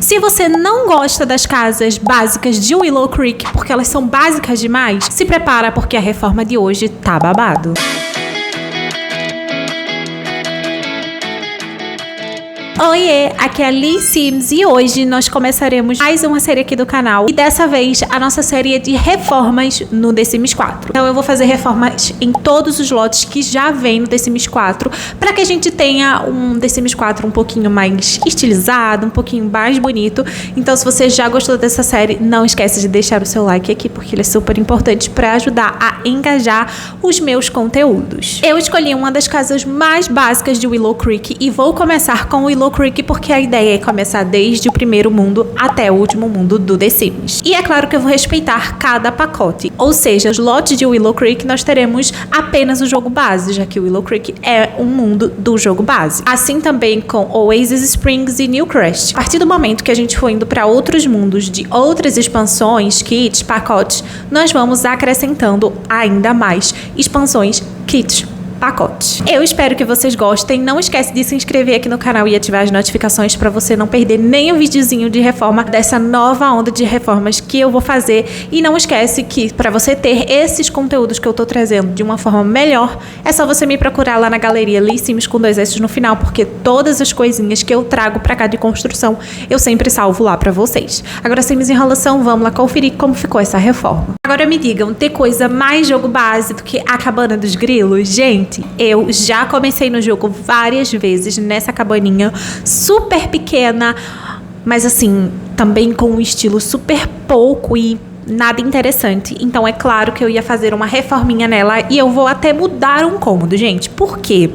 Se você não gosta das casas básicas de Willow Creek, porque elas são básicas demais, se prepara porque a reforma de hoje tá babado. Oiê, aqui é a Lee Sims e hoje nós começaremos mais uma série aqui do canal. E dessa vez a nossa série é de reformas no The Sims 4. Então eu vou fazer reformas em todos os lotes que já vem no The Sims 4, para que a gente tenha um The Sims 4 um pouquinho mais estilizado, um pouquinho mais bonito. Então se você já gostou dessa série, não esquece de deixar o seu like aqui, porque ele é super importante para ajudar a engajar os meus conteúdos. Eu escolhi uma das casas mais básicas de Willow Creek e vou começar com Willow Creek porque a ideia é começar desde o primeiro mundo até o último mundo do The Sims. E é claro que eu vou respeitar cada pacote, ou seja, os lotes de Willow Creek nós teremos apenas o jogo base, já que Willow Creek é um mundo do jogo base. Assim também com Oasis Springs e Newcrest. A partir do momento que a gente for indo para outros mundos de outras expansões, kits, pacotes, nós vamos acrescentando ainda mais expansões, kits, pacotes. Eu espero que vocês gostem. Não esquece de se inscrever aqui no canal e ativar as notificações para você não perder nenhum videozinho de reforma dessa nova onda de reformas que eu vou fazer. E não esquece que para você ter esses conteúdos que eu tô trazendo de uma forma melhor, é só você me procurar lá na galeria Lee Sims com 2 S no final, porque todas as coisinhas que eu trago para cá de construção, eu sempre salvo lá para vocês. Agora sem mais enrolação, vamos lá conferir como ficou essa reforma. Agora me digam, tem coisa mais jogo base do que a cabana dos grilos? Gente, eu já comecei no jogo várias vezes nessa cabaninha super pequena, mas assim, também com um estilo super pouco e nada interessante. Então é claro que eu ia fazer uma reforminha nela e eu vou até mudar um cômodo, gente. Por quê?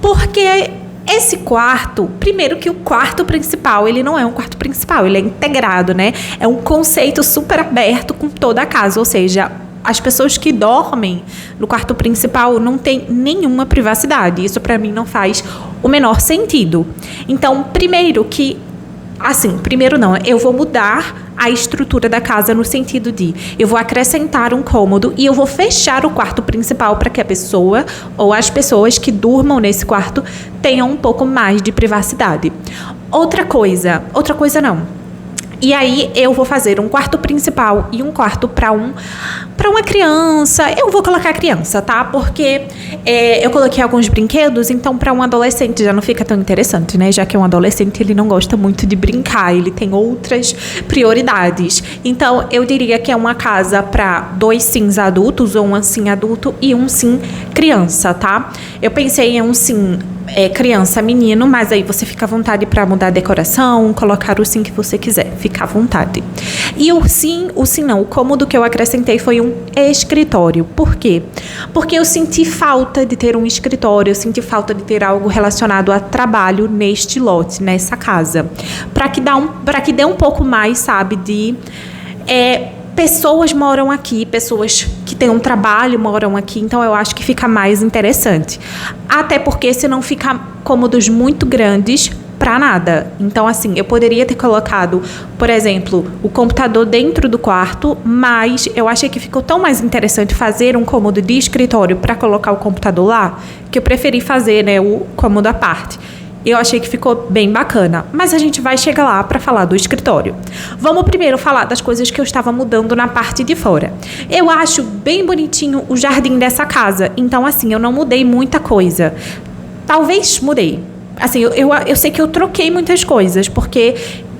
Porque esse quarto, primeiro que o quarto principal, ele não é um quarto principal, ele é integrado, né? É um conceito super aberto com toda a casa, ou seja, as pessoas que dormem no quarto principal não têm nenhuma privacidade. Isso para mim não faz o menor sentido. Então, primeiro não, eu vou mudar a estrutura da casa no sentido de eu vou acrescentar um cômodo e eu vou fechar o quarto principal para que a pessoa ou as pessoas que durmam nesse quarto tenham um pouco mais de privacidade. Outra coisa não. E aí eu vou fazer um quarto principal e um quarto para uma criança. Eu vou colocar criança, tá? Porque eu coloquei alguns brinquedos, então para um adolescente já não fica tão interessante, né? Já que um adolescente ele não gosta muito de brincar, ele tem outras prioridades. Então eu diria que é uma casa para 2 sims adultos, ou um sim adulto e um sim criança, tá? Eu pensei em um sim criança, menino, mas aí você fica à vontade para mudar a decoração, colocar o sim que você quiser, fica à vontade. E o cômodo que eu acrescentei foi um escritório. Por quê? Porque eu senti falta de ter um escritório, eu senti falta de ter algo relacionado a trabalho neste lote, nessa casa. Para que dê um pouco mais, sabe, de pessoas moram aqui, pessoas que têm um trabalho moram aqui, então eu acho que fica mais interessante. Até porque senão fica cômodos muito grandes para nada. Então assim, eu poderia ter colocado, por exemplo, o computador dentro do quarto, mas eu achei que ficou tão mais interessante fazer um cômodo de escritório para colocar o computador lá, que eu preferi fazer, né, o cômodo à parte. Eu achei que ficou bem bacana, mas a gente vai chegar lá para falar do escritório. Vamos primeiro falar das coisas que eu estava mudando na parte de fora. Eu acho bem bonitinho o jardim dessa casa, então assim, eu não mudei muita coisa. Talvez mudei. Assim, eu sei que eu troquei muitas coisas, porque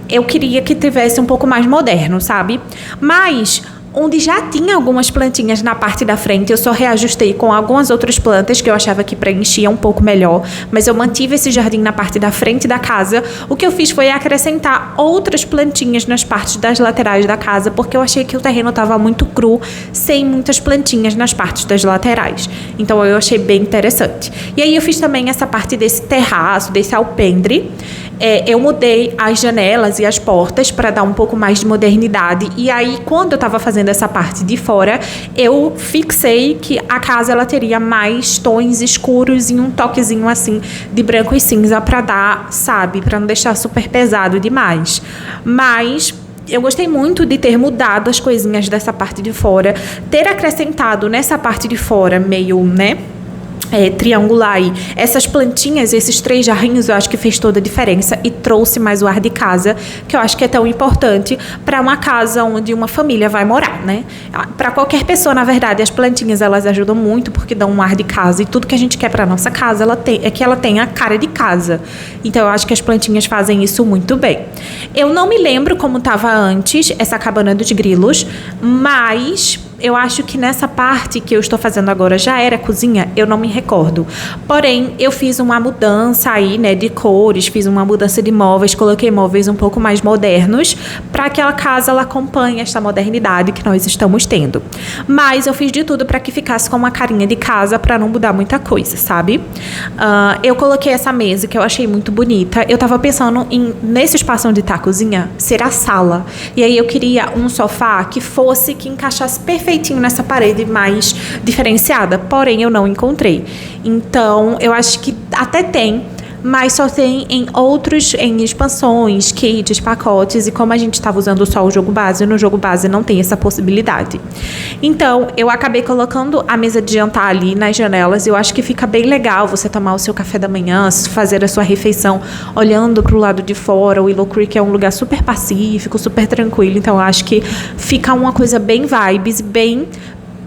eu queria que tivesse um pouco mais moderno, sabe? Mas onde já tinha algumas plantinhas na parte da frente, eu só reajustei com algumas outras plantas que eu achava que preenchia um pouco melhor, mas eu mantive esse jardim na parte da frente da casa. O que eu fiz foi acrescentar outras plantinhas nas partes das laterais da casa, porque eu achei que o terreno estava muito cru, sem muitas plantinhas nas partes das laterais. Então eu achei bem interessante. E aí eu fiz também essa parte desse terraço, desse alpendre. Eu mudei as janelas e as portas para dar um pouco mais de modernidade. E aí, quando eu estava fazendo essa parte de fora, eu fixei que a casa ela teria mais tons escuros e um toquezinho assim de branco e cinza para dar, sabe, para não deixar super pesado demais. Mas eu gostei muito de ter mudado as coisinhas dessa parte de fora, ter acrescentado nessa parte de fora meio, né, triangular aí. Essas plantinhas, esses 3 jarrinhos, eu acho que fez toda a diferença e trouxe mais o ar de casa, que eu acho que é tão importante para uma casa onde uma família vai morar, né? Para qualquer pessoa, na verdade, as plantinhas elas ajudam muito porque dão um ar de casa, e tudo que a gente quer para nossa casa é que ela tenha a cara de casa. Então eu acho que as plantinhas fazem isso muito bem. Eu não me lembro como estava antes essa cabana dos grilos, mas eu acho que nessa parte que eu estou fazendo agora já era cozinha, eu não me recordo. Porém, eu fiz uma mudança aí, né, de cores, fiz uma mudança de móveis, coloquei móveis um pouco mais modernos para que aquela casa ela acompanhe esta modernidade que nós estamos tendo. Mas eu fiz de tudo para que ficasse com uma carinha de casa para não mudar muita coisa, sabe? Eu coloquei essa mesa que eu achei muito bonita. Eu tava pensando nesse espaço onde tá a cozinha, ser a sala. E aí eu queria um sofá que encaixasse perfeitamente nessa parede mais diferenciada, porém eu não encontrei. Então, eu acho que até tem, mas só tem em expansões, kits, pacotes, e como a gente estava usando só o jogo base, no jogo base não tem essa possibilidade. Então, eu acabei colocando a mesa de jantar ali nas janelas. Eu acho que fica bem legal você tomar o seu café da manhã, fazer a sua refeição olhando para o lado de fora. O Willow Creek é um lugar super pacífico, super tranquilo, então eu acho que fica uma coisa bem vibes, bem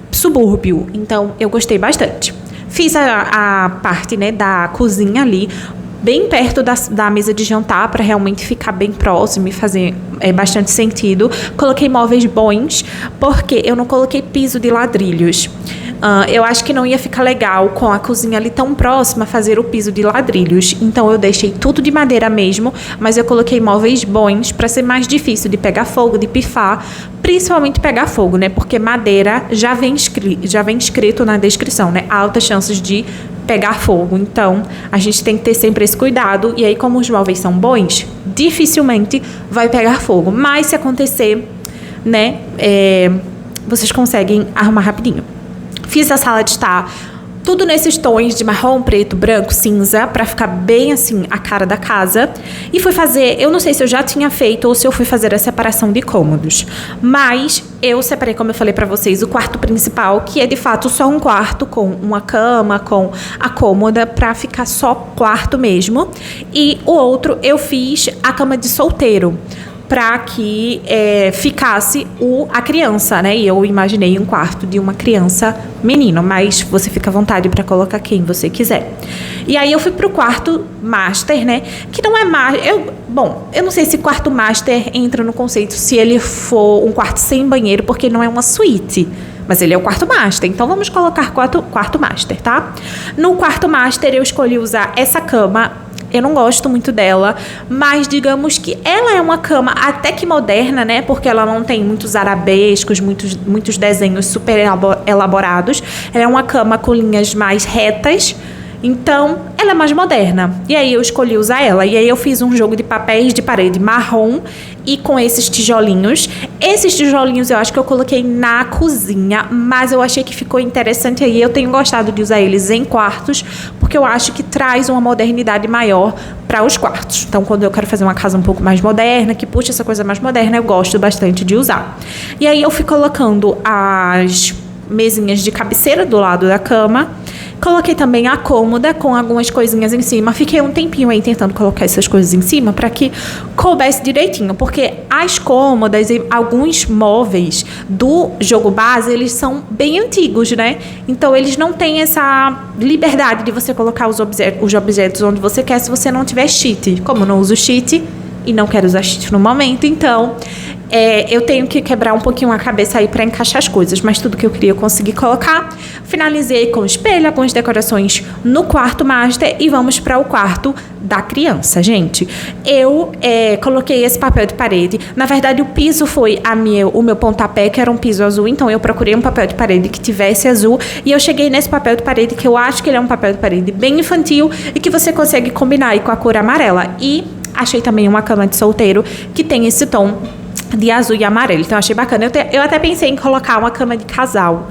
subúrbio. Então, eu gostei bastante. Fiz a parte, né, da cozinha ali, bem perto da mesa de jantar, para realmente ficar bem próximo e fazer bastante sentido. Coloquei móveis bons, porque eu não coloquei piso de ladrilhos. Eu acho que não ia ficar legal com a cozinha ali tão próxima fazer o piso de ladrilhos. Então eu deixei tudo de madeira mesmo, mas eu coloquei móveis bons para ser mais difícil de pegar fogo, de pifar, principalmente pegar fogo, né? Porque madeira já vem escrito na descrição, né? Altas chances de pegar fogo. Então a gente tem que ter sempre esse cuidado. E aí, como os móveis são bons, dificilmente vai pegar fogo. Mas se acontecer, né, vocês conseguem arrumar rapidinho. Fiz a sala de estar tudo nesses tons de marrom, preto, branco, cinza, pra ficar bem assim a cara da casa. E fui fazer, eu não sei se eu já tinha feito ou se eu fui fazer a separação de cômodos, mas eu separei, como eu falei pra vocês, o quarto principal, que é de fato só um quarto com uma cama, com a cômoda, pra ficar só quarto mesmo. E o outro eu fiz a cama de solteiro, para que ficasse a criança, né? E eu imaginei um quarto de uma criança menino, mas você fica à vontade para colocar quem você quiser. E aí eu fui pro quarto master, né? Que não é eu não sei se quarto master entra no conceito se ele for um quarto sem banheiro, porque não é uma suíte. Mas ele é o quarto master, então vamos colocar quarto master, tá? No quarto master eu escolhi usar essa cama. Eu não gosto muito dela, mas digamos que ela é uma cama até que moderna, né? Porque ela não tem muitos arabescos, muitos desenhos super elaborados. Ela é uma cama com linhas mais retas. Então, ela é mais moderna. E aí eu escolhi usar ela. E aí eu fiz um jogo de papéis de parede marrom e com esses tijolinhos. Esses tijolinhos eu acho que eu coloquei na cozinha, mas eu achei que ficou interessante aí. Eu tenho gostado de usar eles em quartos, porque eu acho que traz uma modernidade maior para os quartos. Então, quando eu quero fazer uma casa um pouco mais moderna, que puxa essa coisa mais moderna, eu gosto bastante de usar. E aí eu fui colocando as mesinhas de cabeceira do lado da cama. Coloquei também a cômoda com algumas coisinhas em cima. Fiquei um tempinho aí tentando colocar essas coisas em cima para que coubesse direitinho, porque as cômodas e alguns móveis do jogo base, eles são bem antigos, né? Então eles não têm essa liberdade de você colocar os objetos onde você quer se você não tiver cheat. Como eu não uso cheat e não quero usar cheat no momento, então eu tenho que quebrar um pouquinho a cabeça aí para encaixar as coisas, mas tudo que eu queria eu consegui colocar. Finalizei com espelho, algumas decorações no quarto master e vamos para o quarto da criança, gente. Eu coloquei esse papel de parede. Na verdade, o piso foi o meu pontapé, que era um piso azul, então eu procurei um papel de parede que tivesse azul e eu cheguei nesse papel de parede que eu acho que ele é um papel de parede bem infantil e que você consegue combinar aí com a cor amarela. E achei também uma cama de solteiro que tem esse tom de azul e amarelo, então eu achei bacana. Eu até pensei em colocar uma cama de casal,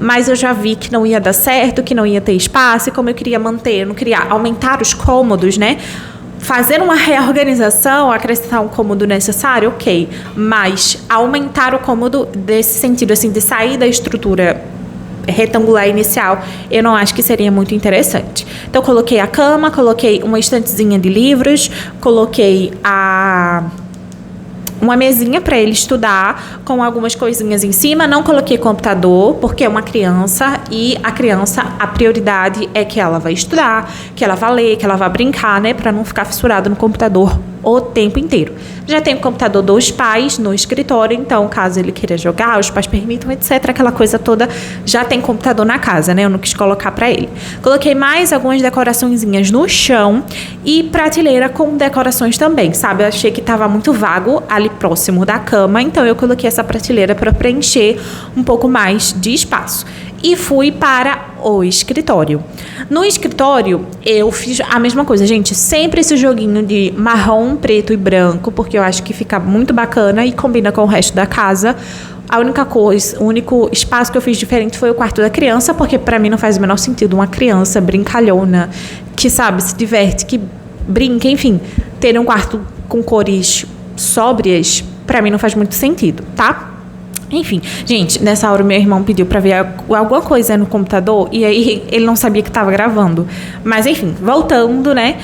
mas eu já vi que não ia dar certo, que não ia ter espaço, e como eu queria manter, eu não queria aumentar os cômodos, né? Fazer uma reorganização, acrescentar um cômodo necessário, ok, mas aumentar o cômodo desse sentido, assim, de sair da estrutura retangular inicial, eu não acho que seria muito interessante. Então, coloquei a cama, coloquei uma estantezinha de livros, coloquei uma mesinha para ele estudar com algumas coisinhas em cima. Não coloquei computador, porque é uma criança e a criança, a prioridade é que ela vai estudar, que ela vai ler, que ela vai brincar, né? Para não ficar fissurado no computador o tempo inteiro. Já tem o computador dos pais no escritório, então caso ele queira jogar, os pais permitam, etc, aquela coisa toda, já tem computador na casa, né? Eu não quis colocar para ele. Coloquei mais algumas decoraçõezinhas no chão e prateleira com decorações também, sabe? Eu achei que tava muito vago ali próximo da cama, então eu coloquei essa prateleira para preencher um pouco mais de espaço. E fui para o escritório. No escritório, eu fiz a mesma coisa, gente. Sempre esse joguinho de marrom, preto e branco, porque eu acho que fica muito bacana e combina com o resto da casa. A única coisa, o único espaço que eu fiz diferente foi o quarto da criança, porque pra mim não faz o menor sentido uma criança brincalhona, que sabe, se diverte, que brinca, enfim. Ter um quarto com cores sóbrias, pra mim não faz muito sentido, tá? Enfim, gente, nessa hora meu irmão pediu pra ver alguma coisa no computador e aí ele não sabia que tava gravando. Mas enfim, voltando, né?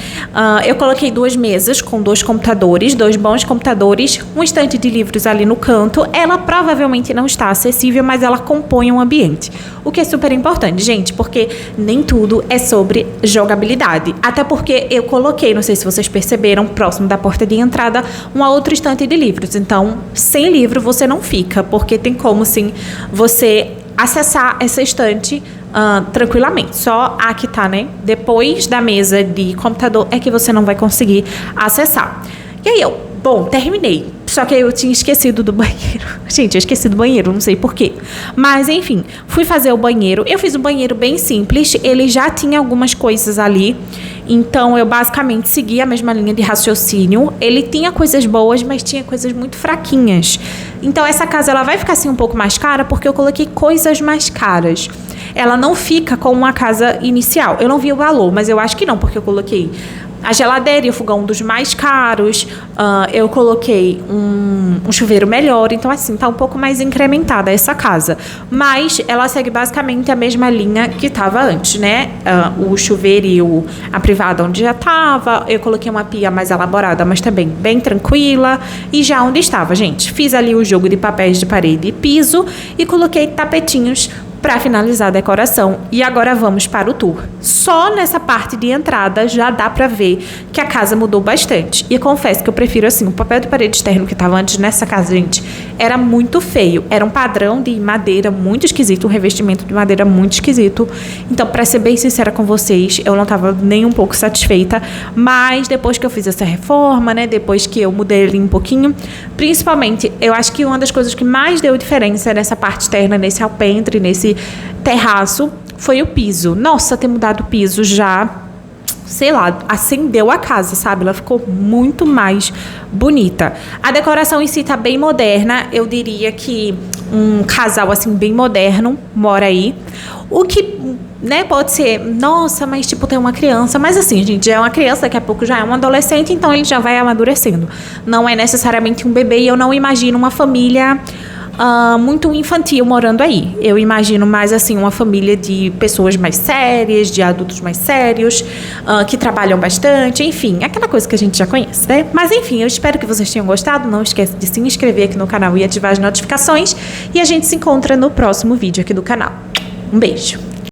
Eu coloquei 2 mesas com 2 computadores, 2 bons computadores, um estante de livros ali no canto. Ela provavelmente não está acessível, mas ela compõe um ambiente. O que é super importante, gente, porque nem tudo é sobre jogabilidade. Até porque eu coloquei, não sei se vocês perceberam, próximo da porta de entrada, uma outra estante de livros. Então, sem livro você não fica, porque tem como, sim, você acessar essa estante tranquilamente. Só a que tá, né? Depois da mesa de computador é que você não vai conseguir acessar. E aí bom, terminei. Só que eu tinha esquecido do banheiro. Gente, eu esqueci do banheiro, não sei porquê. Mas, enfim, fui fazer o banheiro. Eu fiz um banheiro bem simples. Ele já tinha algumas coisas ali. Então, eu basicamente segui a mesma linha de raciocínio. Ele tinha coisas boas, mas tinha coisas muito fraquinhas. Então, essa casa, ela vai ficar assim um pouco mais cara, porque eu coloquei coisas mais caras. Ela não fica como uma casa inicial. Eu não vi o valor, mas eu acho que não, porque eu coloquei a geladeira e o fogão dos mais caros, eu coloquei um chuveiro melhor, então assim, tá um pouco mais incrementada essa casa. Mas ela segue basicamente a mesma linha que tava antes, né? O chuveiro e a privada onde já tava, eu coloquei uma pia mais elaborada, mas também bem tranquila. E já onde estava, gente, fiz ali o jogo de papéis de parede e piso e coloquei tapetinhos para finalizar a decoração. E agora vamos para o tour. Só nessa parte de entrada já dá para ver que a casa mudou bastante. E eu confesso que eu prefiro assim, o papel de parede externo que estava antes nessa casa, gente, era muito feio. Era um padrão de madeira muito esquisito, um revestimento de madeira muito esquisito. Então, para ser bem sincera com vocês, eu não estava nem um pouco satisfeita. Mas depois que eu fiz essa reforma, né, depois que eu mudei ele um pouquinho, principalmente, eu acho que uma das coisas que mais deu diferença nessa parte externa, nesse alpendre, nesse terraço, foi o piso. Nossa, ter mudado o piso já, sei lá, acendeu a casa, sabe? Ela ficou muito mais bonita. A decoração em si tá bem moderna. Eu diria que um casal, assim, bem moderno mora aí. O que, né, pode ser, nossa, mas tipo, tem uma criança. Mas assim, gente, já é uma criança, daqui a pouco já é um adolescente, então ele já vai amadurecendo. Não é necessariamente um bebê e eu não imagino uma família muito infantil morando aí. Eu imagino mais assim uma família de pessoas mais sérias, de adultos mais sérios, que trabalham bastante, enfim, aquela coisa que a gente já conhece, né? Mas enfim, eu espero que vocês tenham gostado. Não esqueça de se inscrever aqui no canal e ativar as notificações. E a gente se encontra no próximo vídeo aqui do canal. Um beijo!